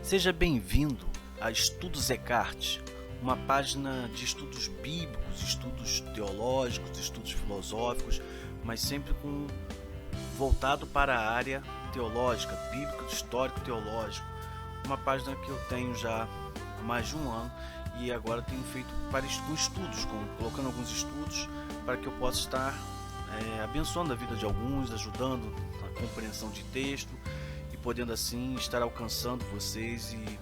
Seja bem-vindo a Estudos Eckhart, uma página de estudos bíblicos, estudos teológicos, estudos filosóficos, mas sempre voltado para a área teológica, bíblico, histórico, teológico. Uma página que eu tenho já há mais de um ano e agora tenho feito para estudos, colocando alguns estudos para que eu possa estar abençoando a vida de alguns, ajudando a compreensão de texto e podendo assim estar alcançando vocês e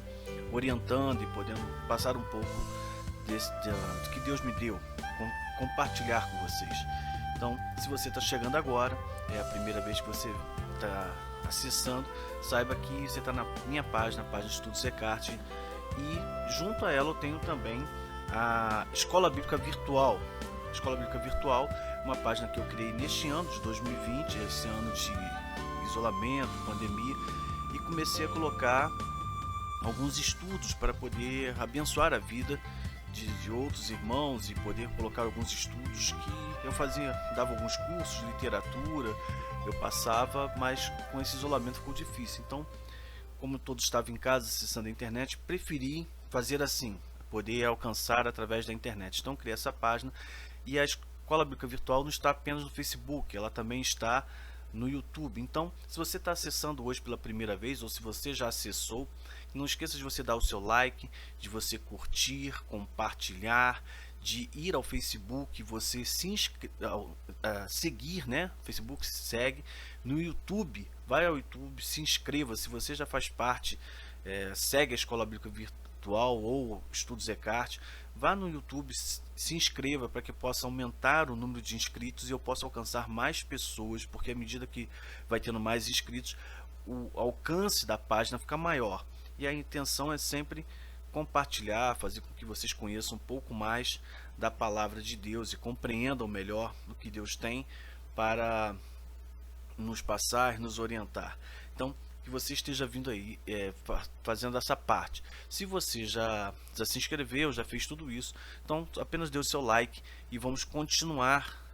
orientando e podendo passar um pouco do que Deus me deu, compartilhar com vocês. Então, se você está chegando agora, é a primeira vez que você está acessando, saiba que você está na minha página, Estudos Eckhart, e junto a ela eu tenho também a Escola Bíblica Virtual. Escola Bíblica Virtual, uma página que eu criei neste ano de 2020, esse ano de isolamento, pandemia, e comecei a colocar alguns estudos para poder abençoar a vida de outros irmãos e poder colocar alguns estudos que eu fazia, dava alguns cursos de literatura, eu passava, mas com esse isolamento ficou difícil. Então, como todos estavam em casa acessando a internet, preferi fazer assim, poder alcançar através da internet. Então, criei essa página e a Escola Bíblica Virtual não está apenas no Facebook, ela também está no YouTube. Então, se você está acessando hoje pela primeira vez ou se você já acessou, não esqueça de você dar o seu like, de você curtir, compartilhar, de ir ao Facebook, você seguir, né? Facebook segue, no YouTube, vai ao YouTube, se inscreva. Se você já faz parte, segue a Escola Bíblica Virtual ou Estudos Eckhart, vá no YouTube, se inscreva para que possa aumentar o número de inscritos e eu possa alcançar mais pessoas, porque à medida que vai tendo mais inscritos, o alcance da página fica maior. E a intenção é sempre compartilhar, fazer com que vocês conheçam um pouco mais da palavra de Deus e compreendam melhor o que Deus tem para nos passar, nos orientar. Então, que você esteja vindo aí fazendo essa parte. Se você já se inscreveu, já fez tudo isso, então apenas dê o seu like e vamos continuar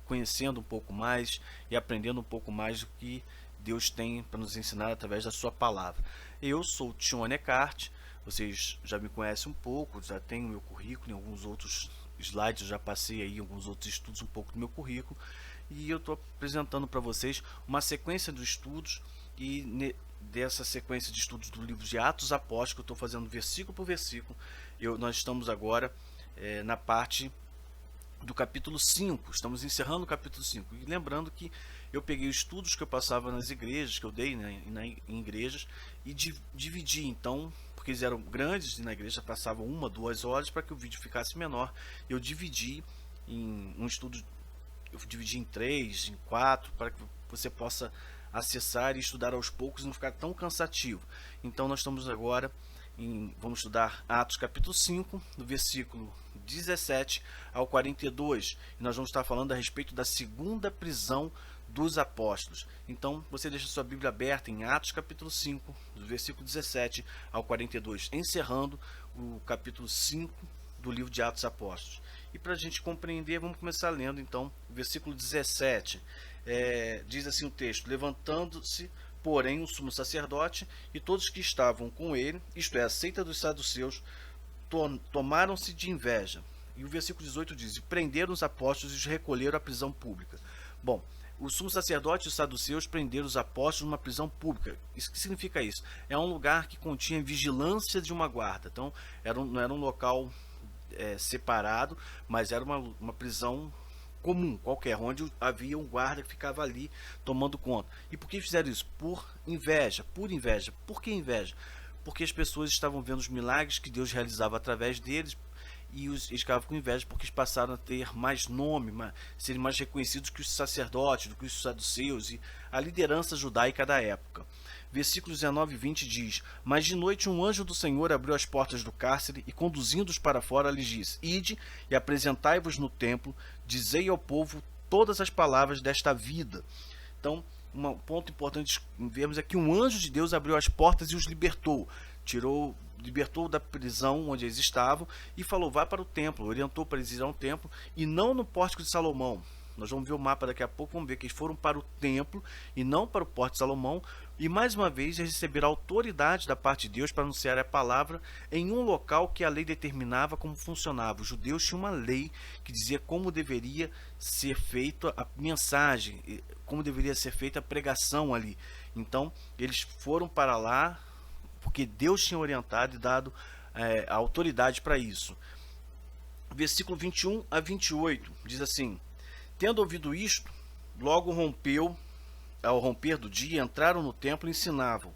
conhecendo um pouco mais e aprendendo um pouco mais do que Deus tem para nos ensinar através da sua palavra. Eu sou o Tione Eckhart, vocês já me conhecem um pouco, já tenho o meu currículo, em alguns outros slides eu já passei aí alguns outros estudos um pouco do meu currículo, e eu estou apresentando para vocês uma sequência de estudos, e dessa sequência de estudos do livro de Atos Apóstolos, que eu estou fazendo versículo por versículo, nós estamos agora na parte do capítulo 5, estamos encerrando o capítulo 5, e lembrando que eu peguei os estudos que eu passava nas igrejas, que eu dei em igrejas, e dividi, então, porque eles eram grandes e na igreja passavam 1, 2 horas, para que o vídeo ficasse menor, eu dividi em um estudo, eu dividi em 3, em 4, para que você possa acessar e estudar aos poucos e não ficar tão cansativo. Então nós estamos agora vamos estudar Atos capítulo 5, do versículo 17 ao 42, e nós vamos estar falando a respeito da segunda prisão dos apóstolos. Então você deixa sua Bíblia aberta em Atos capítulo 5, do versículo 17 ao 42, encerrando o capítulo 5 do livro de Atos Apóstolos. E para a gente compreender, vamos começar lendo então o versículo 17. Diz assim o texto: levantando-se porém o sumo sacerdote e todos que estavam com ele, isto é, a seita dos saduceus, tomaram-se de inveja. E o versículo 18 diz: e prenderam os apóstolos e os recolheram à prisão pública. Bom, o sumo sacerdote e os saduceus prenderam os apóstolos numa prisão pública. Isso que significa isso? É um lugar que continha vigilância de uma guarda. Então, não era um local separado, mas era uma prisão comum, qualquer, onde havia um guarda que ficava ali tomando conta. E por que fizeram isso? Por inveja, por inveja. Por que inveja? Porque as pessoas estavam vendo os milagres que Deus realizava através deles, e eles ficavam com inveja porque eles passaram a ter mais nome, serem mais reconhecidos que os sacerdotes, do que os saduceus e a liderança judaica da época. Versículos 19 e 20 diz: mas de noite um anjo do Senhor abriu as portas do cárcere e, conduzindo-os para fora, lhes disse: ide e apresentai-vos no templo, dizei ao povo todas as palavras desta vida. Então, um ponto importante vermos é que um anjo de Deus abriu as portas e os libertou, libertou da prisão onde eles estavam e falou: vá para o templo, orientou para eles ir ao templo e não no pórtico de Salomão. Nós vamos ver o mapa daqui a pouco, vamos ver que eles foram para o templo e não para o Pórtico de Salomão, e mais uma vez receber autoridade da parte de Deus para anunciar a palavra em um local que a lei determinava como funcionava. Os judeus tinham uma lei que dizia como deveria ser feita a mensagem, como deveria ser feita a pregação ali. Então eles foram para lá porque Deus tinha orientado e dado a autoridade para isso. Versículo 21 a 28 diz assim: tendo ouvido isto, logo ao romper do dia, entraram no templo e ensinavam.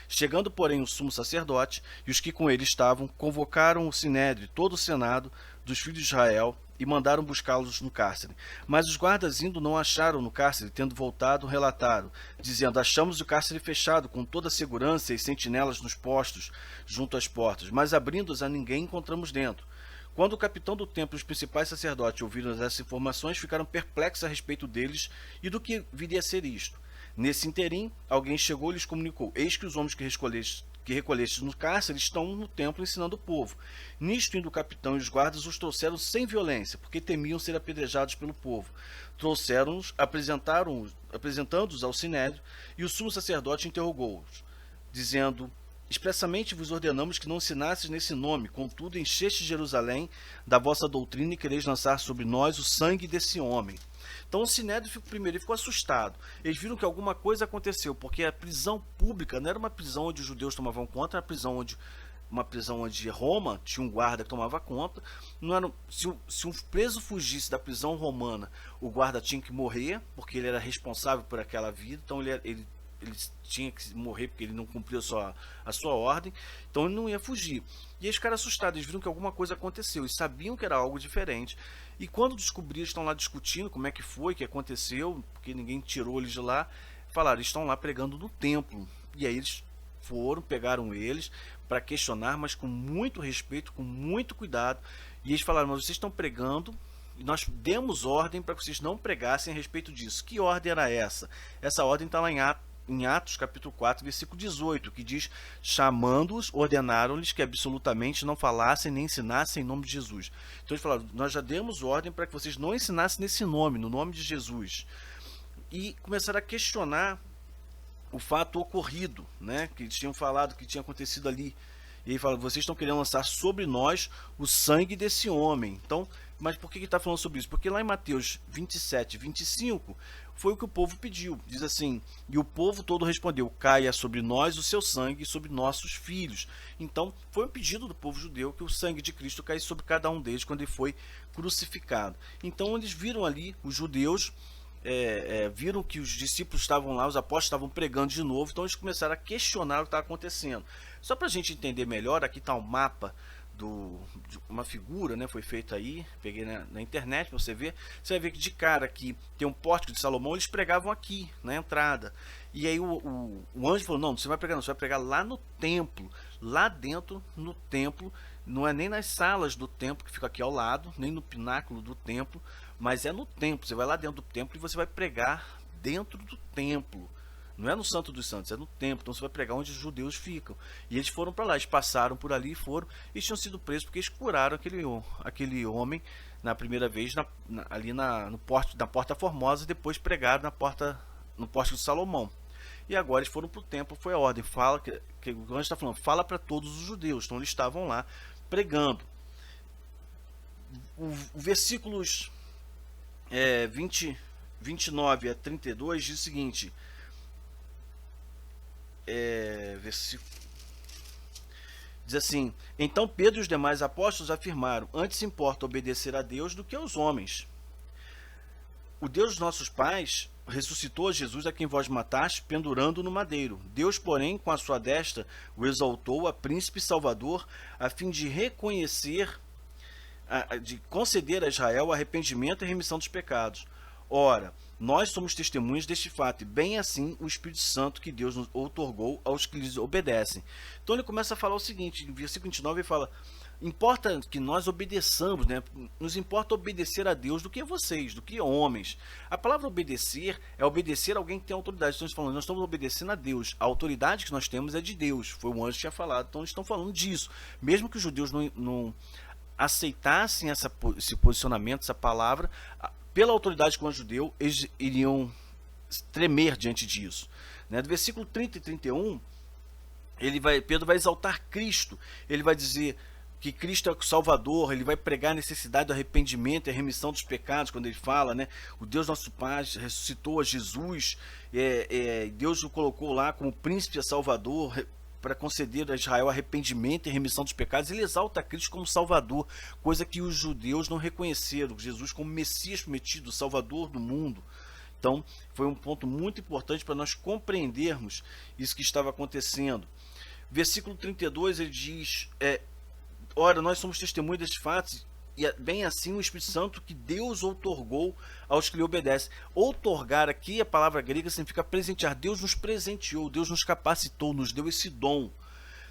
Chegando, porém, o sumo sacerdote e os que com ele estavam, convocaram o sinédrio, todo o senado dos filhos de Israel, e mandaram buscá-los no cárcere. Mas os guardas indo não acharam no cárcere, tendo voltado, relataram, dizendo: achamos o cárcere fechado, com toda a segurança e sentinelas nos postos, junto às portas, mas abrindo-os a ninguém encontramos dentro. Quando o capitão do templo e os principais sacerdotes ouviram essas informações, ficaram perplexos a respeito deles e do que viria a ser isto. Nesse interim, alguém chegou e lhes comunicou: eis que os homens que recolhestes no cárcere estão no templo ensinando o povo. Nisto, indo o capitão e os guardas, os trouxeram sem violência, porque temiam ser apedrejados pelo povo. Trouxeram-os, apresentando-os ao sinédrio, e o sumo sacerdote interrogou-os, dizendo: expressamente vos ordenamos que não ensinasseis nesse nome, contudo encheste Jerusalém da vossa doutrina e quereis lançar sobre nós o sangue desse homem. Então o sinédrio primeiro ficou assustado. Eles viram que alguma coisa aconteceu, porque a prisão pública não era uma prisão onde os judeus tomavam conta, era uma prisão onde Roma tinha um guarda que tomava conta. Não era, se um preso fugisse da prisão romana, o guarda tinha que morrer, porque ele era responsável por aquela vida, então ele tinha que morrer porque ele não cumpriu a sua ordem, então ele não ia fugir. E eles ficaram assustados, eles viram que alguma coisa aconteceu, e sabiam que era algo diferente. E quando descobriram, estão lá discutindo como é que foi, que aconteceu, porque ninguém tirou eles de lá, falaram: estão lá pregando no templo. E aí eles pegaram eles para questionar, mas com muito respeito, com muito cuidado. E eles falaram: mas vocês estão pregando, e nós demos ordem para que vocês não pregassem a respeito disso. Que ordem era essa? Essa ordem está lá em Atos capítulo 4, versículo 18, que diz: chamando-os, ordenaram-lhes que absolutamente não falassem nem ensinassem em nome de Jesus. Então eles falaram: nós já demos ordem para que vocês não ensinassem nesse nome, no nome de Jesus. E começaram a questionar o fato ocorrido, né, que eles tinham falado que tinha acontecido ali. E ele fala: vocês estão querendo lançar sobre nós o sangue desse homem. Então, mas por que ele está falando sobre isso? Porque lá em Mateus 27, 25, foi o que o povo pediu. Diz assim: e o povo todo respondeu: caia sobre nós o seu sangue e sobre nossos filhos. Então, foi um pedido do povo judeu que o sangue de Cristo caísse sobre cada um deles quando ele foi crucificado. Então, eles viram ali, os judeus, viram que os discípulos estavam lá, os apóstolos estavam pregando de novo, então eles começaram a questionar o que estava acontecendo. Só para a gente entender melhor, aqui está um mapa de uma figura, né, foi feita aí, peguei na internet para você ver. Você vai ver que de cara aqui tem um pórtico de Salomão, eles pregavam aqui na entrada. E aí o anjo falou: não, você vai pregar não, você vai pregar lá no templo, lá dentro no templo. Não é nem nas salas do templo que fica aqui ao lado, nem no pináculo do templo, mas é no templo. Você vai lá dentro do templo e você vai pregar dentro do templo. Não é no Santo dos Santos, é no templo. Então você vai pregar onde os judeus ficam. E eles foram para lá, eles passaram por ali e foram. Eles tinham sido presos porque eles curaram aquele homem na primeira vez ali na Porta Formosa, e depois pregaram no Pórtico de Salomão. E agora eles foram para o templo, foi a ordem. Fala que o anjo está falando: fala para todos os judeus. Então eles estavam lá pregando. O versículos 29 a 32 diz o seguinte: diz assim: então Pedro e os demais apóstolos afirmaram: antes importa obedecer a Deus do que aos homens. O Deus dos nossos pais ressuscitou a Jesus, a quem vós mataste, pendurando no madeiro. Deus, porém, com a sua destra, o exaltou a príncipe salvador, a fim de de conceder a Israel arrependimento e remissão dos pecados. Ora, nós somos testemunhas deste fato, e bem assim o Espírito Santo que Deus nos outorgou aos que lhes obedecem. Então ele começa a falar o seguinte, no versículo 29 ele fala: importa que nós obedeçamos, né? Nos importa obedecer a Deus do que a vocês, do que homens. A palavra obedecer é obedecer a alguém que tem autoridade. Então, nós estamos obedecendo a Deus. A autoridade que nós temos é de Deus. Foi o anjo que tinha falado. Então eles estão falando disso. Mesmo que os judeus não aceitassem esse posicionamento, essa palavra, pela autoridade que o anjo deu, eles iriam tremer diante disso. né? Do versículo 30 e 31, Pedro vai exaltar Cristo, ele vai dizer que Cristo é o Salvador, ele vai pregar a necessidade do arrependimento e a remissão dos pecados, quando ele fala, né, o Deus nosso Pai ressuscitou a Jesus, Deus o colocou lá como príncipe e Salvador, para conceder a Israel arrependimento e remissão dos pecados. Ele exalta Cristo como Salvador, coisa que os judeus não reconheceram, Jesus como Messias prometido, Salvador do mundo. Então, foi um ponto muito importante para nós compreendermos isso que estava acontecendo. Versículo 32, ele diz, ora, nós somos testemunhas destes fatos, e bem assim o Espírito Santo que Deus outorgou aos que lhe obedecem. Outorgar aqui, a palavra grega significa presentear. Deus nos presenteou, Deus nos capacitou, nos deu esse dom.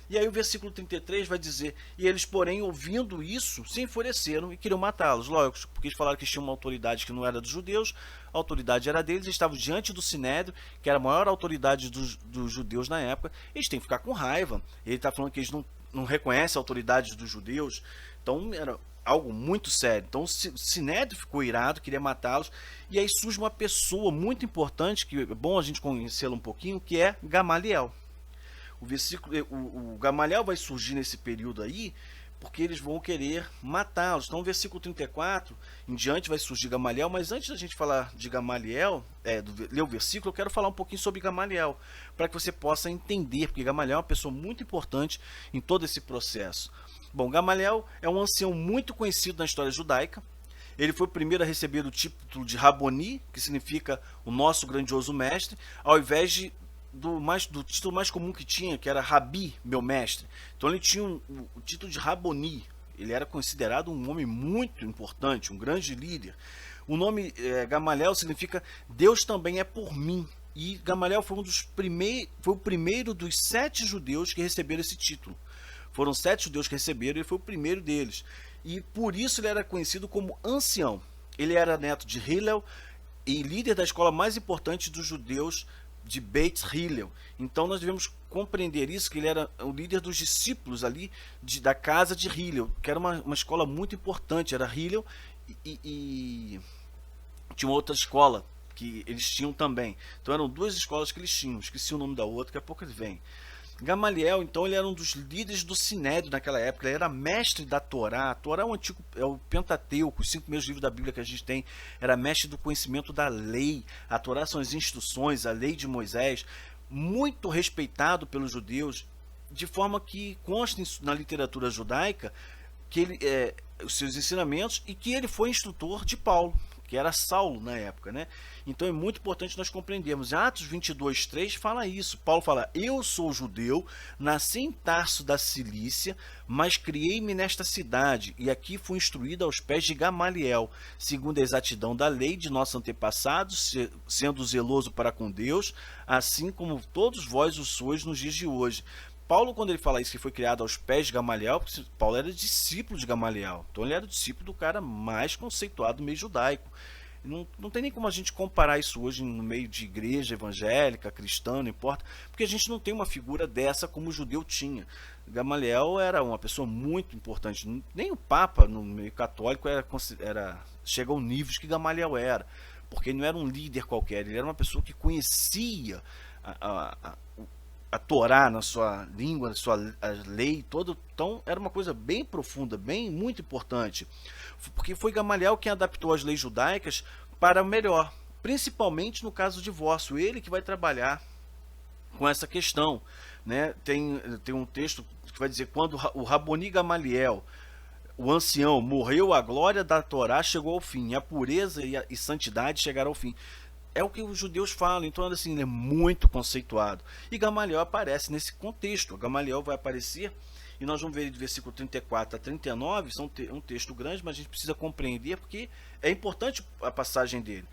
E aí o versículo 33 vai dizer, e eles, porém, ouvindo isso, se enfureceram e queriam matá-los. Lógico, porque eles falaram que tinham uma autoridade que não era dos judeus, a autoridade era deles, eles estavam diante do Sinédrio, que era a maior autoridade dos judeus na época, eles têm que ficar com raiva. Ele está falando que eles não reconhecem a autoridade dos judeus, então era algo muito sério. Então o Sinédrio ficou irado, queria matá-los, e aí surge uma pessoa muito importante, que é bom a gente conhecê-la um pouquinho, que é Gamaliel. O Gamaliel vai surgir nesse período aí, porque eles vão querer matá-los. Então, o versículo 34 em diante vai surgir Gamaliel, mas antes da gente falar de Gamaliel, ler o versículo, eu quero falar um pouquinho sobre Gamaliel, para que você possa entender, porque Gamaliel é uma pessoa muito importante em todo esse processo. Bom, Gamaliel é um ancião muito conhecido na história judaica. Ele foi o primeiro a receber o título de Raboni, que significa o nosso grandioso mestre, ao invés do título mais comum que tinha, que era Rabi, meu mestre. Então ele tinha o título de Raboni. Ele era considerado um homem muito importante, um grande líder. O nome Gamaliel significa Deus também é por mim. E Gamaliel foi o primeiro dos 7 judeus que receberam esse título. Foram 7 judeus que receberam, ele foi o primeiro deles. E por isso ele era conhecido como ancião. Ele era neto de Hillel e líder da escola mais importante dos judeus de Beit Hillel. Então nós devemos compreender isso, que ele era o líder dos discípulos ali da casa de Hillel, que era uma escola muito importante. Era Hillel e tinha uma outra escola que eles tinham também. Então eram 2 escolas que eles tinham. Esqueci o nome da outra, daqui a pouco ele vem. Gamaliel, então, ele era um dos líderes do Sinédrio naquela época. Ele era mestre da Torá. A Torá é o Pentateuco, os 5 primeiros livros da Bíblia que a gente tem. Era mestre do conhecimento da lei. A Torá são as instruções, a lei de Moisés. Muito respeitado pelos judeus, de forma que consta na literatura judaica que os seus ensinamentos, e que ele foi instrutor de Paulo, que era Saulo na época, né? Então é muito importante nós compreendermos. Atos 22:3 fala isso. Paulo fala: eu sou judeu, nasci em Tarso da Cilícia, mas criei-me nesta cidade, e aqui fui instruído aos pés de Gamaliel, segundo a exatidão da lei de nossos antepassados, sendo zeloso para com Deus, assim como todos vós o sois nos dias de hoje. Paulo, quando ele fala isso, que foi criado aos pés de Gamaliel, porque Paulo era discípulo de Gamaliel, então ele era discípulo do cara mais conceituado do meio judaico. Não tem nem como a gente comparar isso hoje no meio de igreja evangélica, cristã, não importa, porque a gente não tem uma figura dessa como o judeu tinha. Gamaliel era uma pessoa muito importante. Nem o Papa no meio católico chega ao nível que Gamaliel era, porque ele não era um líder qualquer, ele era uma pessoa que conhecia a Torá na sua língua, a lei toda. Então era uma coisa bem profunda, muito importante, porque foi Gamaliel quem adaptou as leis judaicas para o melhor, principalmente no caso do divórcio. Ele que vai trabalhar com essa questão, né? Tem um texto que vai dizer: quando o Raboni Gamaliel, o ancião, morreu, a glória da Torá chegou ao fim, a pureza e santidade chegaram ao fim. É o que os judeus falam. Então, assim, ele é muito conceituado. E Gamaliel aparece nesse contexto. Gamaliel vai aparecer, e nós vamos ver de versículo 34 a 39, são um texto grande, mas a gente precisa compreender, porque é importante a passagem dele.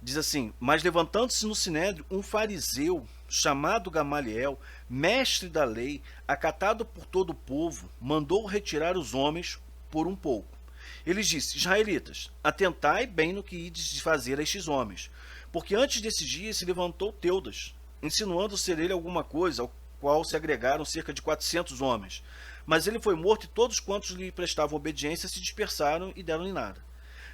Diz assim: mas levantando-se no Sinédrio um fariseu, chamado Gamaliel, mestre da lei, acatado por todo o povo, mandou retirar os homens por um pouco. Ele disse: israelitas, atentai bem no que ides fazer a estes homens. Porque antes desse dia se levantou Teudas, insinuando ser ele alguma coisa, ao qual se agregaram cerca de 400 homens. Mas ele foi morto, e todos quantos lhe prestavam obediência se dispersaram e deram-lhe nada.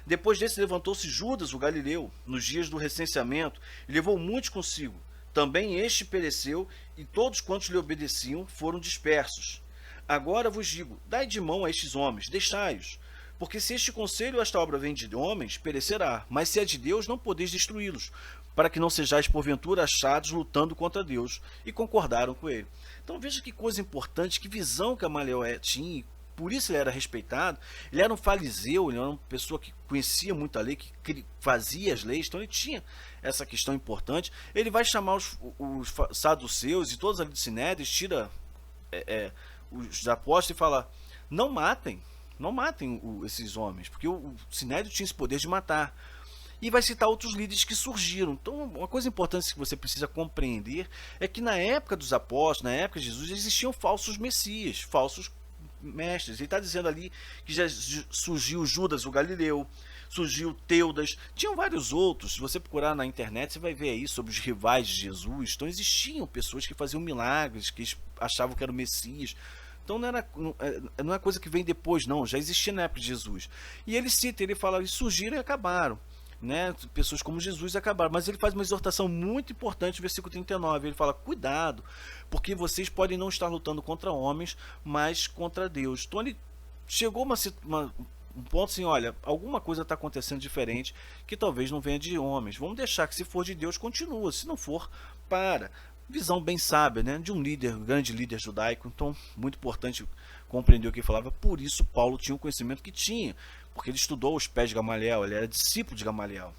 Depois desse levantou-se Judas, o Galileu, nos dias do recenseamento, e levou muitos consigo, também este pereceu, e todos quantos lhe obedeciam foram dispersos. Agora vos digo, dai de mão a estes homens, deixai-os. Porque se este conselho ou esta obra vem de homens, perecerá, mas se é de Deus, não podeis destruí-los, para que não sejais porventura achados lutando contra Deus. E concordaram com ele. Então veja que coisa importante, que visão que Gamaliel tinha, por isso ele era respeitado. Ele era um fariseu, ele era uma pessoa que conhecia muito a lei, que fazia as leis, então ele tinha essa questão importante. Ele vai chamar os saduceus e todos ali do Sinédrio, tira os apóstolos e fala, não matem esses homens, porque o Sinédrio tinha esse poder de matar. E vai citar outros líderes que surgiram. Então, uma coisa importante que você precisa compreender é que na época dos apóstolos, na época de Jesus, existiam falsos messias, falsos mestres. Ele está dizendo ali que já surgiu Judas o Galileu, surgiu Teudas, tinham vários outros. Se você procurar na internet, você vai ver aí sobre os rivais de Jesus. Então existiam pessoas que faziam milagres, que achavam que eram Messias. Então não é coisa que vem depois, não, já existia na época de Jesus. E ele cita, ele fala, eles surgiram e acabaram. Né? Pessoas como Jesus acabaram, mas ele faz uma exortação muito importante no versículo 39, ele fala, cuidado, porque vocês podem não estar lutando contra homens, mas contra Deus. Então ele chegou um ponto assim, olha, alguma coisa está acontecendo diferente, que talvez não venha de homens, vamos deixar que se for de Deus continua, se não for, para. Visão bem sábia, né? De um líder, grande líder judaico, então muito importante compreender o que ele falava, por isso Paulo tinha o conhecimento que tinha, porque ele estudou os pés de Gamaliel, ele era discípulo de Gamaliel.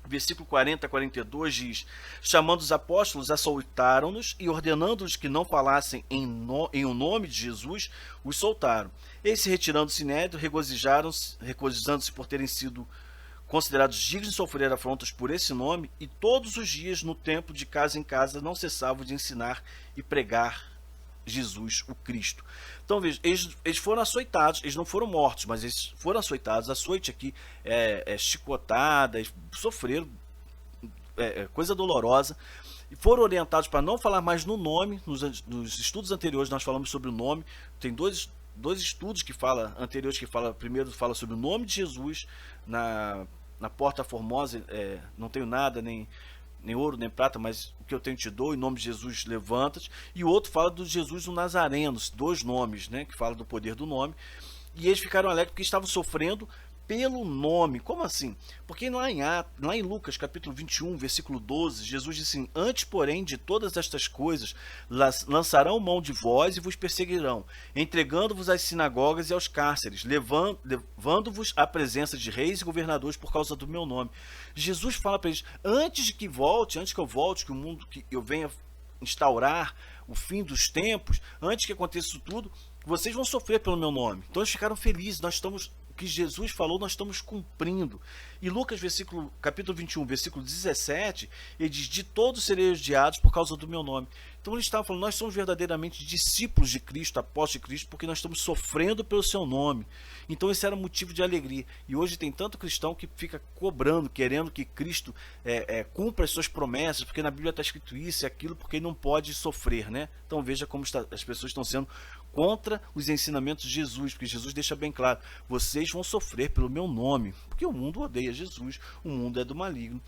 Versículo 40 a 42 diz, chamando os apóstolos, açoitaram-nos e ordenando-os que não falassem em o nome de Jesus, os soltaram. Eles se retirando do sinédrio, regozijando-se por terem sido considerados dignos de sofrer afrontas por esse nome, e todos os dias no templo, de casa em casa, não cessavam de ensinar e pregar Jesus, o Cristo. Então veja, eles foram açoitados, eles não foram mortos, mas eles foram açoitados. Açoite aqui chicotada, eles sofreram coisa dolorosa, e foram orientados para não falar mais no nome. Nos estudos anteriores nós falamos sobre o nome, tem dois estudos anteriores que primeiro fala sobre o nome de Jesus na Porta Formosa, não tenho nada, nem ouro, nem prata, mas o que eu tenho te dou, em nome de Jesus levanta-te. E o outro fala do Jesus do Nazareno, dois nomes, né, que fala do poder do nome. E eles ficaram alegres porque estavam sofrendo pelo nome. Como assim? Porque lá em Lucas capítulo 21, versículo 12, Jesus disse assim, antes, porém, de todas estas coisas, lançarão mão de vós e vos perseguirão, entregando-vos às sinagogas e aos cárceres, levando-vos à presença de reis e governadores por causa do meu nome. Jesus fala para eles, antes que eu volte, que o mundo, que eu venha instaurar o fim dos tempos, antes que aconteça isso tudo, vocês vão sofrer pelo meu nome. Então eles ficaram felizes, o que Jesus falou, nós estamos cumprindo. E Lucas, capítulo 21, versículo 17, ele diz, de todos serei odiados por causa do meu nome. Então ele estava falando, nós somos verdadeiramente discípulos de Cristo, apóstolos de Cristo, porque nós estamos sofrendo pelo seu nome. Então esse era motivo de alegria. E hoje tem tanto cristão que fica cobrando, querendo que Cristo cumpra as suas promessas, porque na Bíblia está escrito isso e aquilo, porque ele não pode sofrer, né? Então veja como as pessoas estão sendo contra os ensinamentos de Jesus, porque Jesus deixa bem claro, vocês vão sofrer pelo meu nome, porque o mundo odeia Jesus, o mundo é do maligno,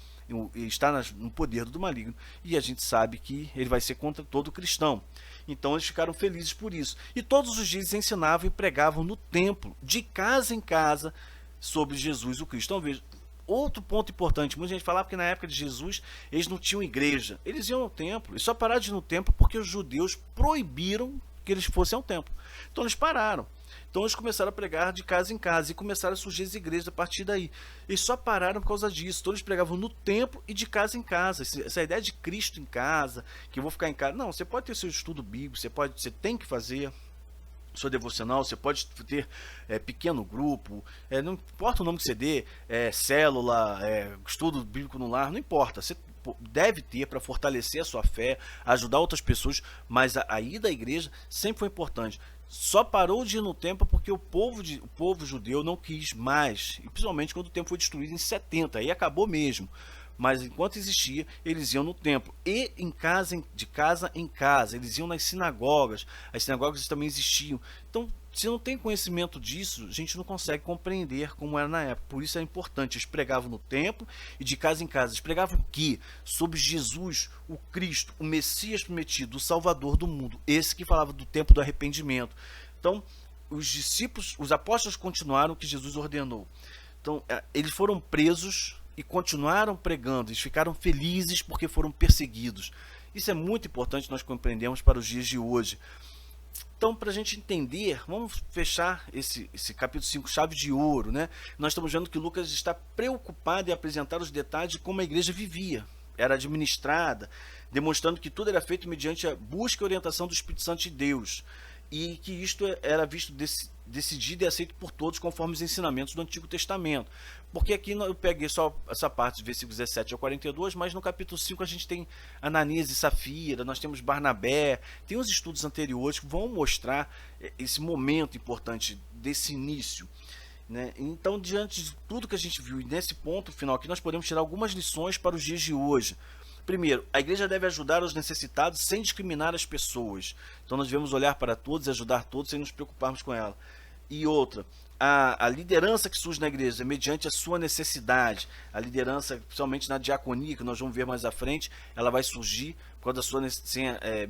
está no poder do maligno, e a gente sabe que ele vai ser contra todo cristão. Então eles ficaram felizes por isso, e todos os dias ensinavam e pregavam no templo, de casa em casa, sobre Jesus o Cristo. Então veja, outro ponto importante, muita gente falava que na época de Jesus eles não tinham igreja, eles iam ao templo, e só pararam de ir no templo porque os judeus proibiram que eles fossem ao templo. Então eles pararam. Então eles começaram a pregar de casa em casa e começaram a surgir as igrejas a partir daí. Eles só pararam por causa disso. Então eles pregavam no templo e de casa em casa. Essa ideia de Cristo em casa, que eu vou ficar em casa. Não, você pode ter seu estudo bíblico, você tem que fazer sua devocional, você pode ter pequeno grupo, não importa o nome que você dê, célula, estudo bíblico no lar, não importa. Você deve ter para fortalecer a sua fé, ajudar outras pessoas, mas a ida à igreja sempre foi importante. Só parou de ir no templo porque o povo judeu não quis mais, e principalmente quando o templo foi destruído em 70, aí acabou mesmo. mas enquanto existia, eles iam no templo e de casa em casa, eles iam nas sinagogas, as sinagogas também existiam. Então, se não tem conhecimento disso, a gente não consegue compreender como era na época. Por isso é importante. Eles pregavam no templo e de casa em casa. Eles pregavam o quê? Sobre Jesus, o Cristo, o Messias prometido, o Salvador do mundo. Esse que falava do tempo do arrependimento. Então, os discípulos, os apóstolos continuaram o que Jesus ordenou. Então, eles foram presos e continuaram pregando. Eles ficaram felizes porque foram perseguidos. Isso é muito importante nós compreendemos para os dias de hoje. Então, para a gente entender, vamos fechar esse capítulo 5, chave de ouro, né? Nós estamos vendo que Lucas está preocupado em apresentar os detalhes de como a igreja vivia, era administrada, demonstrando que tudo era feito mediante a busca e orientação do Espírito Santo de Deus, e que isto era visto decidido e aceito por todos conforme os ensinamentos do Antigo Testamento. Porque aqui eu peguei só essa parte de versículos 17 ao 42, mas no capítulo 5 a gente tem Ananias e Safira, nós temos Barnabé, tem uns estudos anteriores que vão mostrar esse momento importante desse início, né? Então, diante de tudo que a gente viu, e nesse ponto final aqui, nós podemos tirar algumas lições para os dias de hoje. Primeiro, a igreja deve ajudar os necessitados sem discriminar as pessoas. Então nós devemos olhar para todos e ajudar todos sem nos preocuparmos com ela. E outra, a liderança que surge na igreja é mediante a sua necessidade. A liderança, principalmente na diaconia, que nós vamos ver mais à frente, ela vai surgir por causa da sua,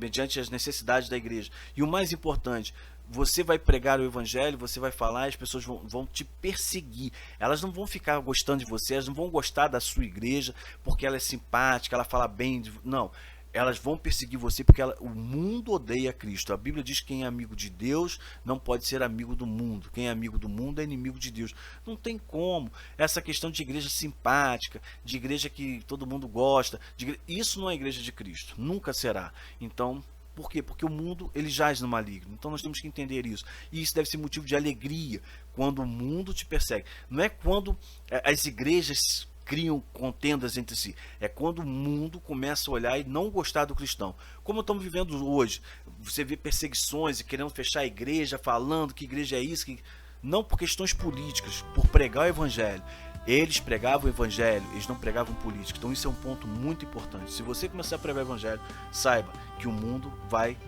mediante as necessidades da igreja. E o mais importante, você vai pregar o evangelho, você vai falar, as pessoas vão te perseguir. Elas não vão ficar gostando de você, elas não vão gostar da sua igreja porque ela é simpática, ela fala bem. Não, elas vão perseguir você porque o mundo odeia Cristo. A Bíblia diz que quem é amigo de Deus não pode ser amigo do mundo. Quem é amigo do mundo é inimigo de Deus. Não tem como. Essa questão de igreja simpática, de igreja que todo mundo gosta, isso não é igreja de Cristo. Nunca será. Então, por quê? Porque o mundo ele jaz no maligno. Então nós temos que entender isso. E isso deve ser motivo de alegria quando o mundo te persegue. Não é quando as igrejas criam contendas entre si. É quando o mundo começa a olhar e não gostar do cristão. Como estamos vivendo hoje. Você vê perseguições e querendo fechar a igreja, falando que igreja é isso. Não por questões políticas, por pregar o evangelho. Eles pregavam o evangelho, eles não pregavam política. Então isso é um ponto muito importante. Se você começar a pregar o evangelho, saiba que o mundo vai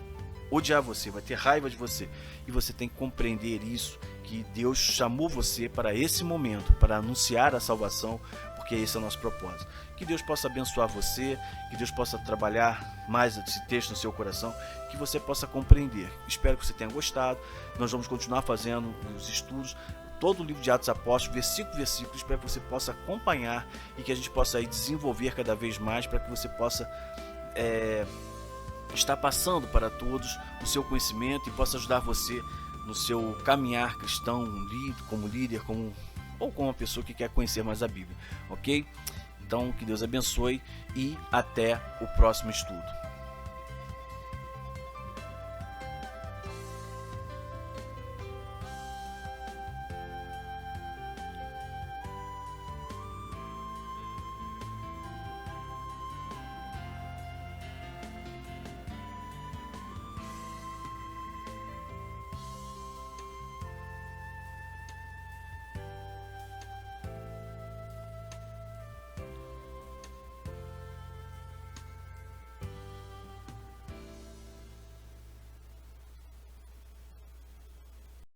odiar você, vai ter raiva de você. E você tem que compreender isso, que Deus chamou você para esse momento, para anunciar a salvação, porque esse é o nosso propósito. Que Deus possa abençoar você, que Deus possa trabalhar mais esse texto no seu coração, que você possa compreender. Espero que você tenha gostado. Nós vamos continuar fazendo os estudos, todo o livro de Atos Apóstolos, versículo por versículo, espero que você possa acompanhar e que a gente possa aí desenvolver cada vez mais para que você possa estar passando para todos o seu conhecimento e possa ajudar você no seu caminhar cristão, como líder, ou como uma pessoa que quer conhecer mais a Bíblia, ok? Então, que Deus abençoe e até o próximo estudo.